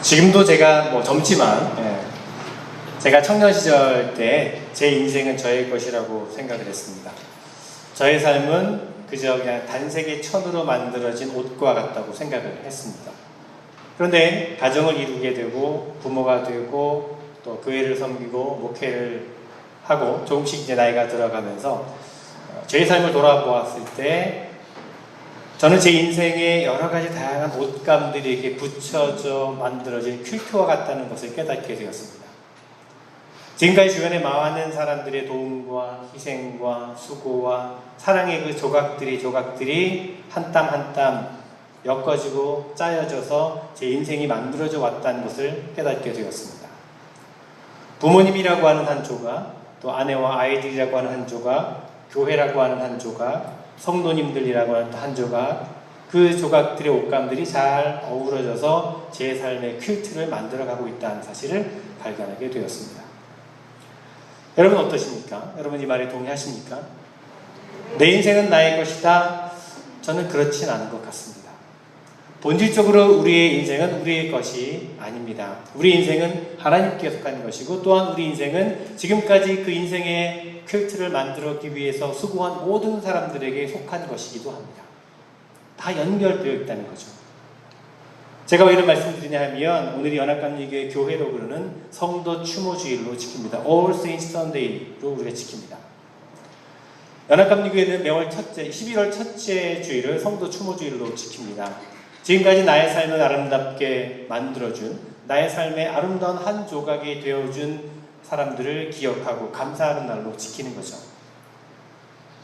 지금도 제가 젊지만 제가 청년 시절 때 제 인생은 저의 것이라고 생각을 했습니다. 저의 삶은 그저 그냥 단색의 천으로 만들어진 옷과 같다고 생각을 했습니다. 그런데 가정을 이루게 되고 부모가 되고 또 교회를 섬기고 목회를 하고 조금씩 이제 나이가 들어가면서 제 삶을 돌아보았을 때 저는 제 인생의 여러 가지 다양한 옷감들이 이렇게 붙여져 만들어진 퀼트와 같다는 것을 깨닫게 되었습니다. 지금까지 주변에 많은 사람들의 도움과 희생과 수고와 사랑의 그 조각들이 한 땀 한 땀 엮어지고 짜여져서 제 인생이 만들어져 왔다는 것을 깨닫게 되었습니다. 부모님이라고 하는 한 조각, 또 아내와 아이들이라고 하는 한 조각, 교회라고 하는 한 조각, 성도님들이라고 하는 한 조각, 그 조각들의 옷감들이 잘 어우러져서 제 삶의 퀼트를 만들어가고 있다는 사실을 발견하게 되었습니다. 여러분 어떠십니까? 여러분 이 말에 동의하십니까? 내 인생은 나의 것이다. 저는 그렇진 않은 것 같습니다. 본질적으로 우리의 인생은 우리의 것이 아닙니다. 우리 인생은 하나님께 속한 것이고 또한 우리 인생은 지금까지 그 인생의 퀼트를 만들었기 위해서 수고한 모든 사람들에게 속한 것이기도 합니다. 다 연결되어 있다는 거죠. 제가 왜 이런 말씀을 드리냐 하면 오늘이 연합감리교회 교회로 부르는 성도 추모주일로 지킵니다. All Saints Sunday로 우리가 지킵니다. 연합감리교회는 매월 11월 첫째 주일을 성도 추모주일로 지킵니다. 지금까지 나의 삶을 아름답게 만들어준, 나의 삶의 아름다운 한 조각이 되어준 사람들을 기억하고 감사하는 날로 지키는 거죠.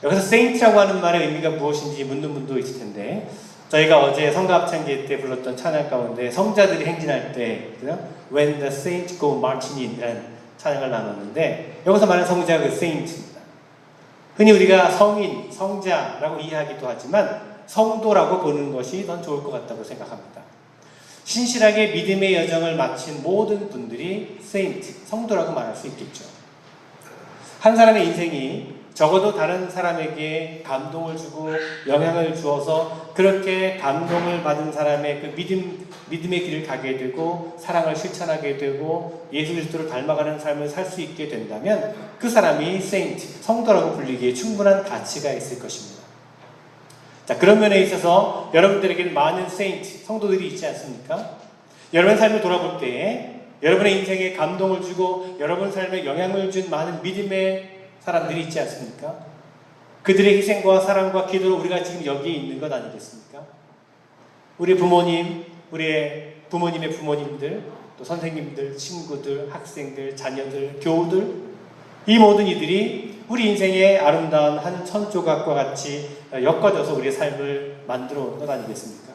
여기서 세인트라고 하는 말의 의미가 무엇인지 묻는 분도 있을 텐데, 저희가 어제 성가합창기 때 불렀던 찬양 가운데 성자들이 행진할 때 When the saints go marching in 이라는 찬양을 나눴는데, 여기서 말하는 성자가 그 saint입니다. 흔히 우리가 성인, 성자라고 이해하기도 하지만 성도라고 보는 것이 더 좋을 것 같다고 생각합니다. 신실하게 믿음의 여정을 마친 모든 분들이 세인트, 성도라고 말할 수 있겠죠. 한 사람의 인생이 적어도 다른 사람에게 감동을 주고 영향을 주어서 그렇게 감동을 받은 사람의 그 믿음의 길을 가게 되고 사랑을 실천하게 되고 예수 그리스도를 닮아가는 삶을 살 수 있게 된다면 그 사람이 세인트, 성도라고 불리기에 충분한 가치가 있을 것입니다. 자, 그런 면에 있어서 여러분들에게는 많은 세인트, 성도들이 있지 않습니까? 여러분의 삶을 돌아볼 때에 여러분의 인생에 감동을 주고 여러분 삶에 영향을 준 많은 믿음의 사람들이 있지 않습니까? 그들의 희생과 사랑과 기도로 우리가 지금 여기에 있는 것 아니겠습니까? 우리 부모님, 우리의 부모님의 부모님들, 또 선생님들, 친구들, 학생들, 자녀들, 교우들, 이 모든 이들이 우리 인생의 아름다운 한 천조각과 같이 엮어져서 우리의 삶을 만들어 온 것 아니겠습니까?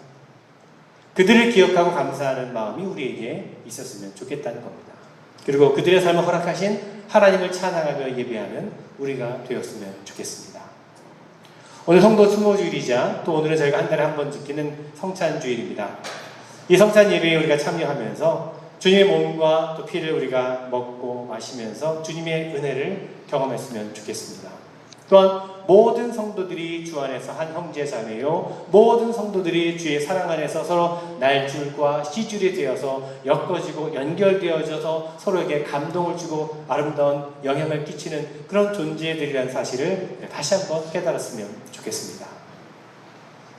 그들을 기억하고 감사하는 마음이 우리에게 있었으면 좋겠다는 겁니다. 그리고 그들의 삶을 허락하신 하나님을 찬양하며 예배하는 우리가 되었으면 좋겠습니다. 오늘 성도 추모주일이자 또 오늘은 저희가 한 달에 한 번 지키는 성찬주일입니다. 이 성찬 예배에 우리가 참여하면서 주님의 몸과 또 피를 우리가 먹고 마시면서 주님의 은혜를 경험했으면 좋겠습니다. 또한 모든 성도들이 주 안에서 한 형제 자매요, 모든 성도들이 주의 사랑 안에서 서로 날줄과 시줄이 되어서 엮어지고 연결되어져서 서로에게 감동을 주고 아름다운 영향을 끼치는 그런 존재들이라는 사실을 다시 한번 깨달았으면 좋겠습니다.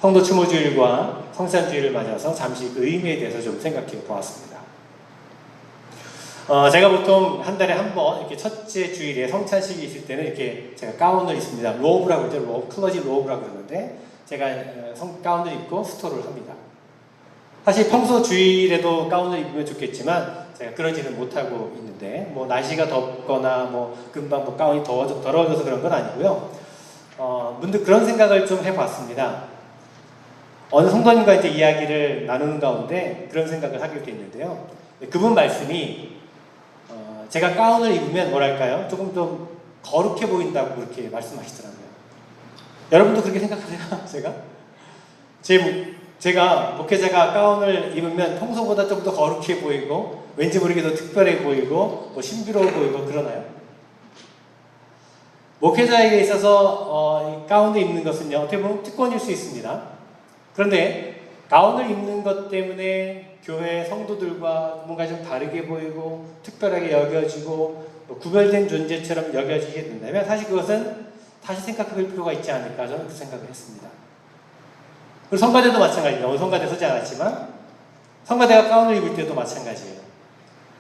성도 추모주일과 성찬주일을 맞아서 잠시 그 의미에 대해서 좀 생각해 보았습니다. 제가 보통 한 달에 한 번 이렇게 첫째 주일에 성찬식이 있을 때는 이렇게 제가 가운을 입습니다. 로브라고 그러죠. 클러지 로브라고 그러는데 제가 가운을 입고 스토를 합니다. 사실 평소 주일에도 가운을 입으면 좋겠지만 제가 그러지는 못하고 있는데 날씨가 덥거나 금방 가운이 더러워져서 그런 건 아니고요. 문득 그런 생각을 좀 해봤습니다. 어느 성도님과 이제 이야기를 나누는 가운데 그런 생각을 하게 됐는데요. 그분 말씀이 제가 가운을 입으면 뭐랄까요? 조금 좀 거룩해 보인다고 그렇게 말씀하시더라고요. 여러분도 그렇게 생각하세요? 제가 목회자가 가운을 입으면 평소보다 좀 더 거룩해 보이고 왠지 모르게 더 특별해 보이고 신비로워 보이고 그러나요? 목회자에게 있어서 가운을 입는 것은요, 어떻게 보면 특권일 수 있습니다. 그런데 가운을 입는 것 때문에 교회 성도들과 뭔가 좀 다르게 보이고 특별하게 여겨지고 구별된 존재처럼 여겨지게 된다면 사실 그것은 다시 생각해 볼 필요가 있지 않을까 저는 그 생각을 했습니다. 그리고 성가대도 마찬가지입니다. 오늘 성가대 서지 않았지만 성가대가 가운을 입을 때도 마찬가지예요.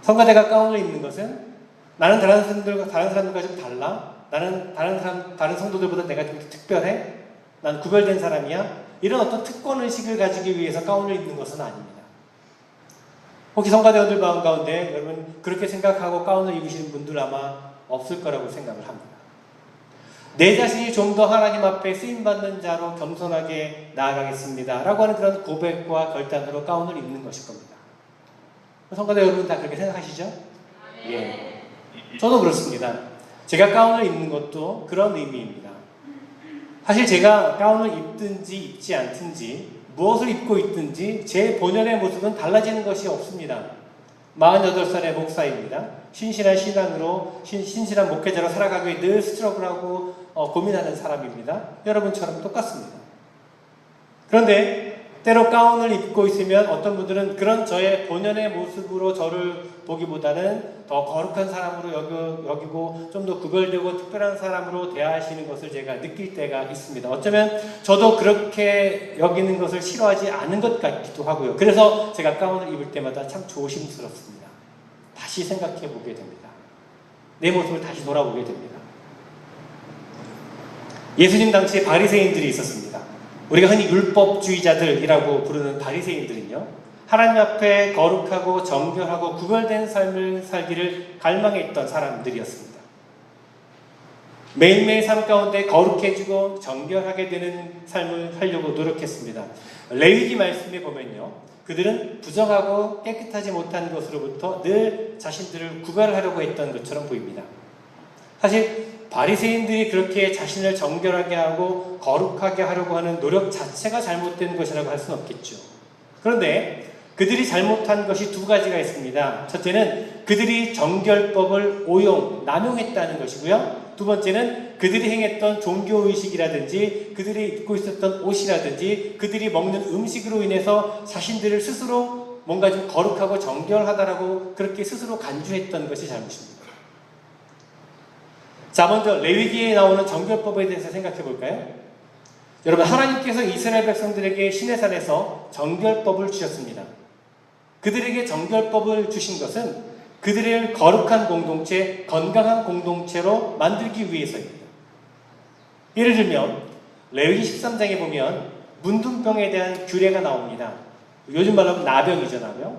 성가대가 가운을 입는 것은 나는 다른 사람들과 좀 달라. 나는 다른 성도들보다 내가 좀 특별해. 나는 구별된 사람이야. 이런 어떤 특권 의식을 가지기 위해서 가운을 입는 것은 아닙니다. 혹시 성가대원들 가운데 여러분 그렇게 생각하고 가운을 입으시는 분들 아마 없을 거라고 생각을 합니다. 내 자신이 좀 더 하나님 앞에 쓰임받는 자로 겸손하게 나아가겠습니다 라고 하는 그런 고백과 결단으로 가운을 입는 것일 겁니다. 성가대 여러분 다 그렇게 생각하시죠? 예. 저도 그렇습니다. 제가 가운을 입는 것도 그런 의미입니다. 사실 제가 가운을 입든지 입지 않든지 무엇을 입고 있든지 제 본연의 모습은 달라지는 것이 없습니다. 48살의 목사입니다. 신실한 신앙으로 신실한 목회자로 살아가기 위해 늘 스트러글하고 고민하는 사람입니다. 여러분처럼 똑같습니다. 그런데 때로 가운을 입고 있으면 어떤 분들은 그런 저의 본연의 모습으로 저를 보기보다는 더 거룩한 사람으로 여기고 좀 더 구별되고 특별한 사람으로 대하시는 것을 제가 느낄 때가 있습니다. 어쩌면 저도 그렇게 여기는 것을 싫어하지 않은 것 같기도 하고요. 그래서 제가 가운을 입을 때마다 참 조심스럽습니다. 다시 생각해 보게 됩니다. 내 모습을 다시 돌아보게 됩니다. 예수님 당시에 바리새인들이 있었습니다. 우리가 흔히 율법주의자들이라고 부르는 바리새인들은요, 하나님 앞에 거룩하고 정결하고 구별된 삶을 살기를 갈망했던 사람들이었습니다. 매일매일 삶 가운데 거룩해지고 정결하게 되는 삶을 살려고 노력했습니다. 레위기 말씀에 보면요, 그들은 부정하고 깨끗하지 못한 것으로부터 늘 자신들을 구별하려고 했던 것처럼 보입니다. 사실 바리새인들이 그렇게 자신을 정결하게 하고 거룩하게 하려고 하는 노력 자체가 잘못된 것이라고 할 수는 없겠죠. 그런데 그들이 잘못한 것이 두 가지가 있습니다. 첫째는 그들이 정결법을 남용했다는 것이고요. 두 번째는 그들이 행했던 종교의식이라든지 그들이 입고 있었던 옷이라든지 그들이 먹는 음식으로 인해서 자신들을 스스로 뭔가 좀 거룩하고 정결하다라고 그렇게 스스로 간주했던 것이 잘못입니다. 자, 먼저 레위기에 나오는 정결법에 대해서 생각해 볼까요? 여러분, 하나님께서 이스라엘 백성들에게 시내산에서 정결법을 주셨습니다. 그들에게 정결법을 주신 것은 그들을 거룩한 공동체, 건강한 공동체로 만들기 위해서입니다. 예를 들면 레위기 13장에 보면 문둥병에 대한 규례가 나옵니다. 요즘 말로 하면 나병이죠, 나병.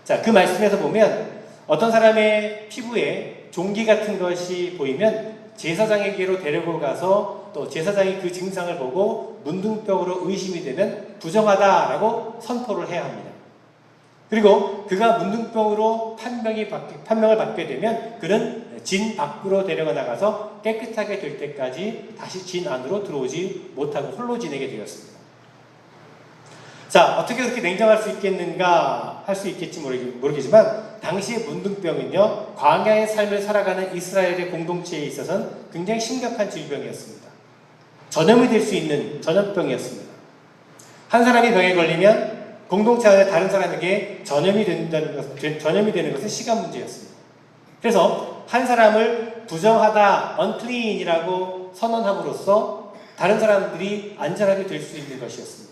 자, 그 말씀에서 보면 어떤 사람의 피부에 종기 같은 것이 보이면 제사장에게로 데리고 가서 또 제사장이 그 증상을 보고 문둥병으로 의심이 되면 부정하다라고 선포를 해야 합니다. 그리고 그가 문둥병으로 판명을 받게 되면 그는 진 밖으로 데려가 나가서 깨끗하게 될 때까지 다시 진 안으로 들어오지 못하고 홀로 지내게 되었습니다. 자, 어떻게 그렇게 냉정할 수 있겠는가 할 수 있겠지 모르겠지만 당시의 문둥병은요, 광야의 삶을 살아가는 이스라엘의 공동체에 있어서는 굉장히 심각한 질병이었습니다. 전염이 될 수 있는 전염병이었습니다. 한 사람이 병에 걸리면 공동체 안에 다른 사람에게 전염이 되는 것은 시간 문제였습니다. 그래서 한 사람을 부정하다, unclean이라고 선언함으로써 다른 사람들이 안전하게 될 수 있는 것이었습니다.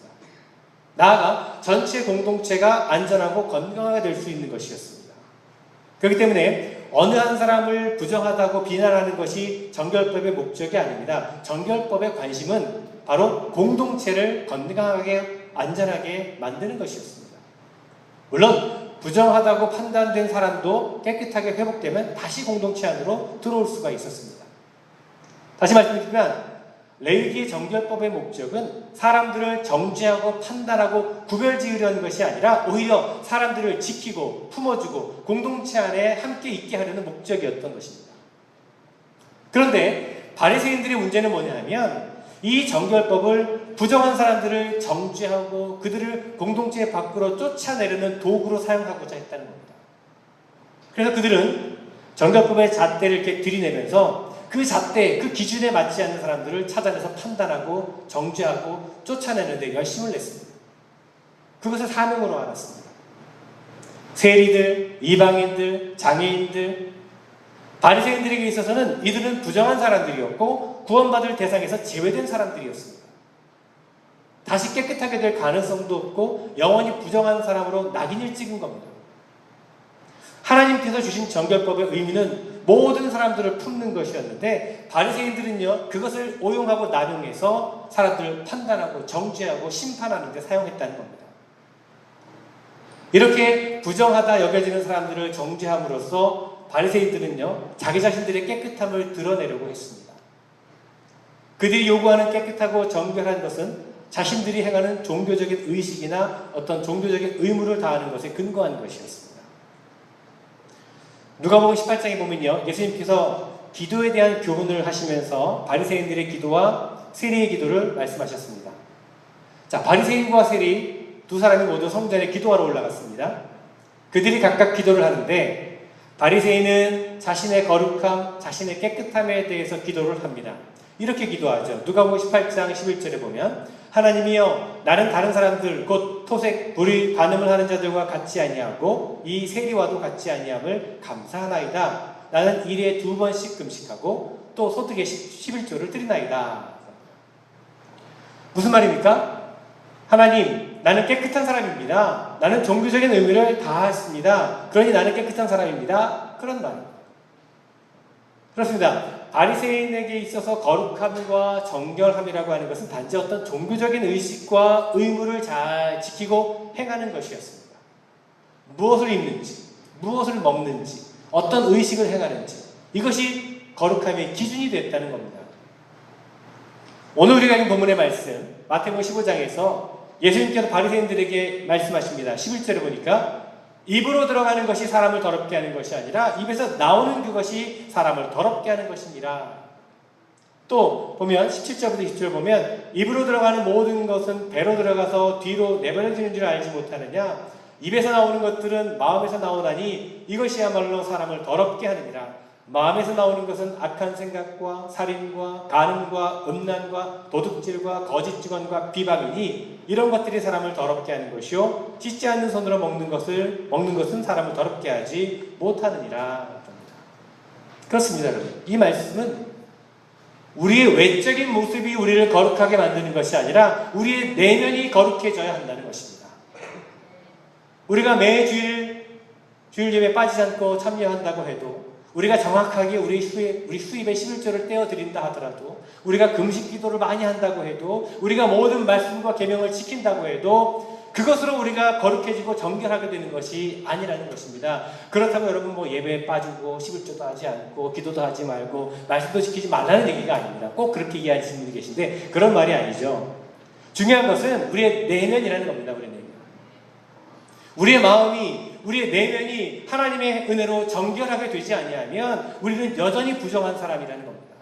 나아가 전체 공동체가 안전하고 건강하게 될 수 있는 것이었습니다. 그렇기 때문에 어느 한 사람을 부정하다고 비난하는 것이 정결법의 목적이 아닙니다. 정결법의 관심은 바로 공동체를 건강하게 안전하게 만드는 것이었습니다. 물론 부정하다고 판단된 사람도 깨끗하게 회복되면 다시 공동체 안으로 들어올 수가 있었습니다. 다시 말씀드리면 레위기의 정결법의 목적은 사람들을 정죄하고 판단하고 구별지으려는 것이 아니라 오히려 사람들을 지키고 품어주고 공동체 안에 함께 있게 하려는 목적이었던 것입니다. 그런데 바리새인들의 문제는 뭐냐면 이 정결법을 부정한 사람들을 정죄하고 그들을 공동체 밖으로 쫓아내려는 도구로 사용하고자 했다는 겁니다. 그래서 그들은 정결법의 잣대를 이렇게 들이내면서 그 잣대, 그 기준에 맞지 않는 사람들을 찾아내서 판단하고 정죄하고 쫓아내는 데 열심을 냈습니다. 그것을 사명으로 알았습니다. 세리들, 이방인들, 장애인들, 바리새인들에게 있어서는 이들은 부정한 사람들이었고 구원받을 대상에서 제외된 사람들이었습니다. 다시 깨끗하게 될 가능성도 없고 영원히 부정한 사람으로 낙인을 찍은 겁니다. 하나님께서 주신 정결법의 의미는 모든 사람들을 품는 것이었는데 바리새인들은요 그것을 오용하고 남용해서 사람들을 판단하고 정죄하고 심판하는 데 사용했다는 겁니다. 이렇게 부정하다 여겨지는 사람들을 정죄함으로써 바리새인들은요 자기 자신들의 깨끗함을 드러내려고 했습니다. 그들이 요구하는 깨끗하고 정결한 것은 자신들이 행하는 종교적인 의식이나 어떤 종교적인 의무를 다하는 것에 근거한 것이었습니다. 누가복음 18장에 보면요 예수님께서 기도에 대한 교훈을 하시면서 바리새인들의 기도와 세리의 기도를 말씀하셨습니다. 자, 바리새인과 세리 두 사람이 모두 성전에 기도하러 올라갔습니다. 그들이 각각 기도를 하는데 바리새인은 자신의 거룩함, 자신의 깨끗함에 대해서 기도를 합니다. 이렇게 기도하죠. 누가복음 18장 11절에 보면 하나님이여 나는 다른 사람들 곧 토색, 불의, 간음을 하는 자들과 같지 아니하고 이 세리와도 같지 아니함을 감사하나이다. 나는 일에 2번씩 금식하고 또 소득의 11조를 드리나이다. 무슨 말입니까? 하나님, 나는 깨끗한 사람입니다. 나는 종교적인 의무를 다했습니다. 그러니 나는 깨끗한 사람입니다. 그런 말입니다. 그렇습니다. 바리새인에게 있어서 거룩함과 정결함이라고 하는 것은 단지 어떤 종교적인 의식과 의무를 잘 지키고 행하는 것이었습니다. 무엇을 입는지, 무엇을 먹는지, 어떤 의식을 행하는지 이것이 거룩함의 기준이 됐다는 겁니다. 오늘 우리가 읽은 본문의 말씀 마태복음 15장에서 예수님께서 바리새인들에게 말씀하십니다. 11절에 보니까 입으로 들어가는 것이 사람을 더럽게 하는 것이 아니라 입에서 나오는 그것이 사람을 더럽게 하는 것이니라. 또 보면 17절부터 20절 보면 입으로 들어가는 모든 것은 배로 들어가서 뒤로 내버려지는 줄 알지 못하느냐. 입에서 나오는 것들은 마음에서 나오나니 이것이야말로 사람을 더럽게 하느니라. 마음에서 나오는 것은 악한 생각과 살인과 간음과 음란과 도둑질과 거짓 증언과 비방이니 이런 것들이 사람을 더럽게 하는 것이요 씻지 않는 손으로 먹는 것은 사람을 더럽게 하지 못하느니라. 그렇습니다, 여러분. 이 말씀은 우리의 외적인 모습이 우리를 거룩하게 만드는 것이 아니라 우리의 내면이 거룩해져야 한다는 것입니다. 우리가 매 주일 예배에 빠지지 않고 참여한다고 해도 우리가 정확하게 우리 수입의 11조를 떼어드린다 하더라도 우리가 금식 기도를 많이 한다고 해도 우리가 모든 말씀과 계명을 지킨다고 해도 그것으로 우리가 거룩해지고 정결하게 되는 것이 아니라는 것입니다. 그렇다고 여러분 예배에 빠지고 11조도 하지 않고 기도도 하지 말고 말씀도 지키지 말라는 얘기가 아닙니다. 꼭 그렇게 이해하시는 분이 계신데 그런 말이 아니죠. 중요한 것은 우리의 내면이라는 겁니다. 우리의 내면. 우리의 마음이 우리의 내면이 하나님의 은혜로 정결하게 되지 아니하면 우리는 여전히 부정한 사람이라는 겁니다.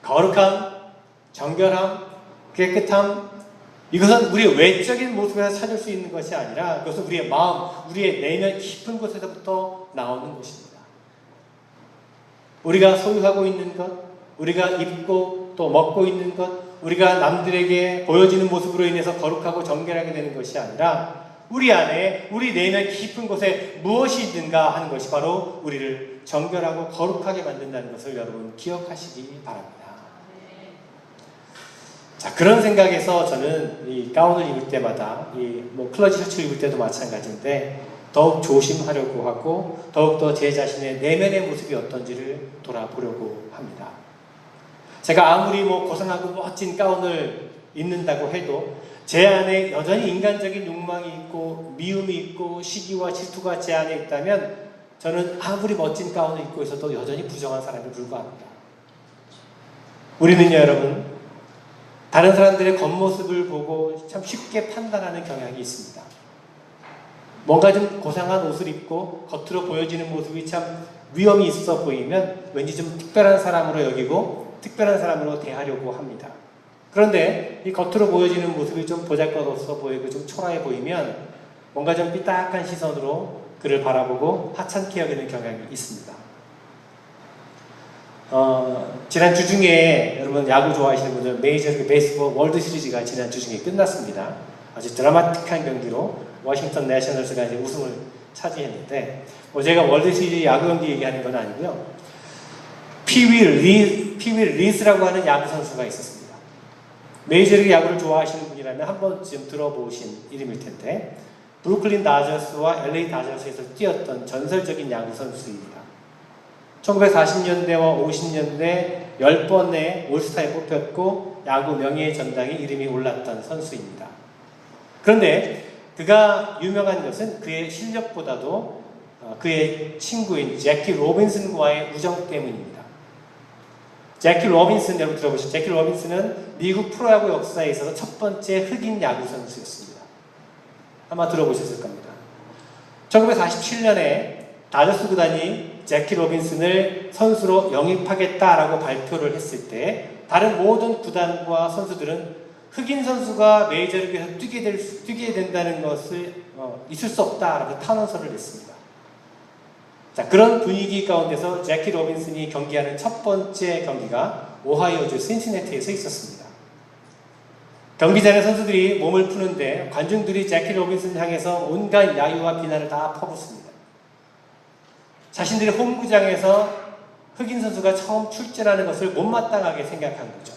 거룩함, 정결함, 깨끗함 이것은 우리의 외적인 모습에서 찾을 수 있는 것이 아니라 그것은 우리의 마음, 우리의 내면 깊은 곳에서부터 나오는 것입니다. 우리가 소유하고 있는 것, 우리가 입고 또 먹고 있는 것, 우리가 남들에게 보여지는 모습으로 인해서 거룩하고 정결하게 되는 것이 아니라 우리 안에 우리 내면 깊은 곳에 무엇이 있는가 하는 것이 바로 우리를 정결하고 거룩하게 만든다는 것을 여러분 기억하시기 바랍니다. 자, 그런 생각에서 저는 이 가운을 입을 때마다 클러지 셔츠를 입을 때도 마찬가지인데 더욱 조심하려고 하고 더욱더 제 자신의 내면의 모습이 어떤지를 돌아보려고 합니다. 제가 아무리 고상하고 멋진 가운을 입는다고 해도 제 안에 여전히 인간적인 욕망이 있고 미움이 있고 시기와 질투가 제 안에 있다면 저는 아무리 멋진 가운을 입고 있어도 여전히 부정한 사람에 불과합니다. 우리는요 여러분 다른 사람들의 겉모습을 보고 참 쉽게 판단하는 경향이 있습니다. 뭔가 좀 고상한 옷을 입고 겉으로 보여지는 모습이 참 위험이 있어 보이면 왠지 좀 특별한 사람으로 여기고 특별한 사람으로 대하려고 합니다. 그런데 이 겉으로 보여지는 모습이 좀 보잘것없어 보이고 좀 초라해 보이면 뭔가 좀 삐딱한 시선으로 그를 바라보고 하찮게 여기는 경향이 있습니다. 지난 주중에 여러분 야구 좋아하시는 분들 메이저리그 베이스볼 월드 시리즈가 지난 주중에 끝났습니다. 아주 드라마틱한 경기로 워싱턴 내셔널스가 이제 우승을 차지했는데, 제가 월드 시리즈 야구 경기 얘기하는 건 아니고요. 피윌 리스라고 하는 야구 선수가 있었습니다. 메이저리그 야구를 좋아하시는 분이라면 한 번쯤 들어보신 이름일 텐데, 브루클린 다저스와 LA 다저스에서 뛰었던 전설적인 야구 선수입니다. 1940년대와 50년대 10번의 올스타에 뽑혔고 야구 명예의 전당에 이름이 올랐던 선수입니다. 그런데 그가 유명한 것은 그의 실력보다도 그의 친구인 제키 로빈슨과의 우정 때문입니다. 제키 로빈슨, 여러분 들어보시죠. 제키 로빈슨은 미국 프로야구 역사에 있어서 첫 번째 흑인 야구 선수였습니다. 아마 들어보셨을 겁니다. 1947년에 다저스 구단이 제키 로빈슨을 선수로 영입하겠다라고 발표를 했을 때 다른 모든 구단과 선수들은 흑인 선수가 메이저리그에서 뛰게 된다는 것을 있을 수 없다라고 탄원서를 냈습니다. 자, 그런 분위기 가운데서 제키 로빈슨이 경기하는 첫 번째 경기가 오하이오주 신시내티에서 있었습니다. 경기장에 선수들이 몸을 푸는데 관중들이 제키 로빈슨을 향해서 온갖 야유와 비난을 다 퍼붓습니다. 자신들의 홈구장에서 흑인 선수가 처음 출전하는 것을 못마땅하게 생각한 거죠.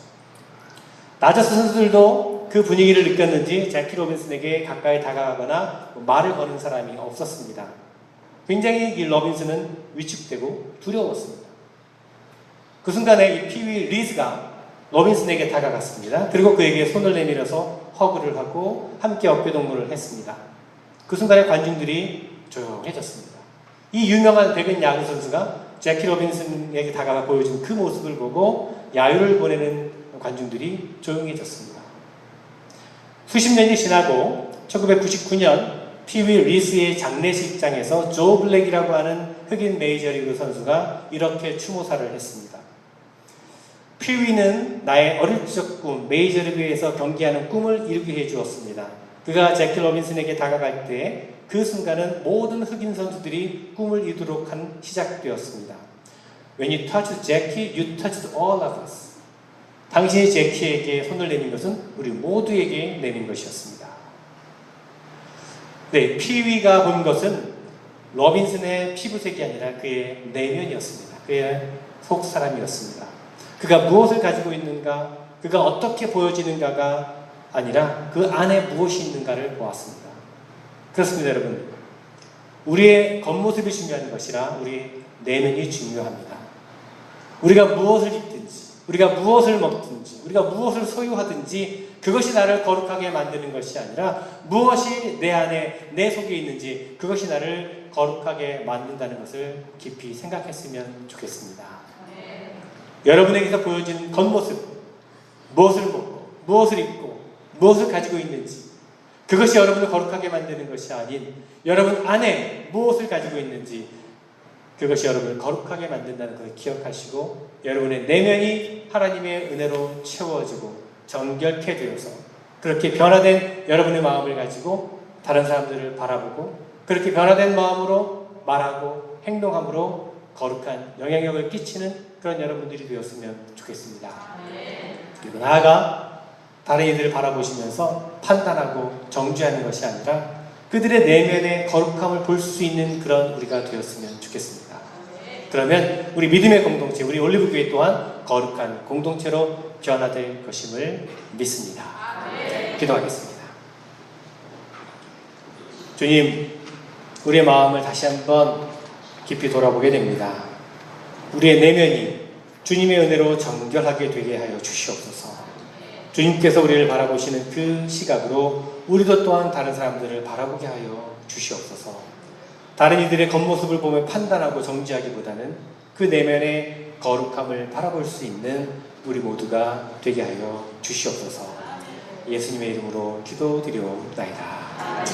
다저스 선수들도 그 분위기를 느꼈는지 제키 로빈슨에게 가까이 다가가거나 말을 거는 사람이 없었습니다. 굉장히 이 로빈슨은 위축되고 두려웠습니다. 그 순간에 이 피윌 리스가 로빈슨에게 다가갔습니다. 그리고 그에게 손을 내밀어서 허그를 하고 함께 어깨동무를 했습니다. 그 순간에 관중들이 조용해졌습니다. 이 유명한 백인 야구 선수가 제키 로빈슨에게 다가가 보여준 그 모습을 보고 야유를 보내는 관중들이 조용해졌습니다. 수십 년이 지나고 1999년 피윌 리스의 장례식장에서 조 블랙이라고 하는 흑인 메이저리그 선수가 이렇게 추모사를 했습니다. 피윌은 나의 어릴 적 꿈, 메이저리그에서 경기하는 꿈을 이루게 해주었습니다. 그가 제키 로빈슨에게 다가갈 때 그 순간은 모든 흑인 선수들이 꿈을 이루도록 한 시작되었습니다. When you touched Jackie, you touched all of us. 당신이 제키에게 손을 내민 것은 우리 모두에게 내민 것이었습니다. 네, 피위가 본 것은 로빈슨의 피부색이 아니라 그의 내면이었습니다. 그의 속사람이었습니다. 그가 무엇을 가지고 있는가, 그가 어떻게 보여지는가가 아니라 그 안에 무엇이 있는가를 보았습니다. 그렇습니다, 여러분. 우리의 겉모습이 중요한 것이라 우리 내면이 중요합니다. 우리가 무엇을 입든지, 우리가 무엇을 먹든지, 우리가 무엇을 소유하든지 그것이 나를 거룩하게 만드는 것이 아니라 무엇이 내 안에, 내 속에 있는지 그것이 나를 거룩하게 만든다는 것을 깊이 생각했으면 좋겠습니다. 여러분에게서 보여지는 겉모습, 무엇을 먹고, 무엇을 입고, 무엇을 가지고 있는지 그것이 여러분을 거룩하게 만드는 것이 아닌 여러분 안에 무엇을 가지고 있는지 그것이 여러분을 거룩하게 만든다는 것을 기억하시고 여러분의 내면이 하나님의 은혜로 채워지고 정결케 되어서 그렇게 변화된 여러분의 마음을 가지고 다른 사람들을 바라보고 그렇게 변화된 마음으로 말하고 행동함으로 거룩한 영향력을 끼치는 그런 여러분들이 되었으면 좋겠습니다. 그리고 나아가 다른 이들을 바라보시면서 판단하고 정죄하는 것이 아니라 그들의 내면의 거룩함을 볼 수 있는 그런 우리가 되었으면 좋겠습니다. 그러면 우리 믿음의 공동체, 우리 올리브교회 또한 거룩한 공동체로 변화될 것임을 믿습니다. 기도하겠습니다. 주님, 우리의 마음을 다시 한번 깊이 돌아보게 됩니다. 우리의 내면이 주님의 은혜로 정결하게 되게 하여 주시옵소서. 주님께서 우리를 바라보시는 그 시각으로 우리도 또한 다른 사람들을 바라보게 하여 주시옵소서. 다른 이들의 겉모습을 보며 판단하고 정죄하기보다는 그 내면의 거룩함을 바라볼 수 있는 우리 모두가 되게 하여 주시옵소서. 예수님의 이름으로 기도드리옵나이다.